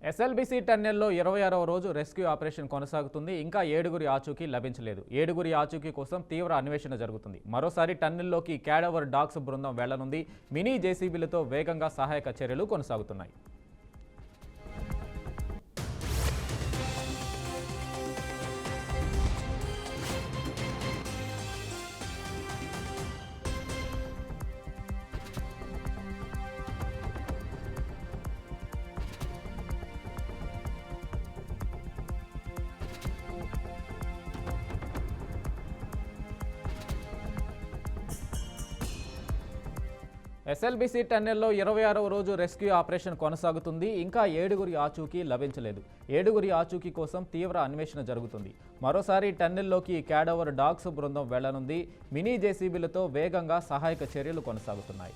SLBC టన్నెల్లో 26వ రోజు rescue operation కొనసాగుతుంది. ఇంకా 7గురి ఆచూకీ లభించలేదు. 7గురి ఆచూకీ కోసం తీవ్ర అన్వేషణ జరుగుతుంది. మరోసారి టన్నెల్లోకి క్యాడవర్ డాగ్స్ బృందం వెళ్లనుంది. మినీ జేసీబీలతో వేగంగా సహాయక చర్యలు కొనసాగుతున్నాయి. ఎస్ఎల్బీసీ టన్నెల్లో 26వ రోజు రెస్క్యూ ఆపరేషన్ కొనసాగుతుంది. ఇంకా 7గురి ఆచూకీ లభించలేదు. 7గురి ఆచూకీ కోసం తీవ్ర అన్వేషణ జరుగుతుంది. మరోసారి టన్నెల్లోకి క్యాడవర్ డాగ్స్ బృందం వెళ్లనుంది. మినీ జేసీబీలతో వేగంగా సహాయక చర్యలు కొనసాగుతున్నాయి.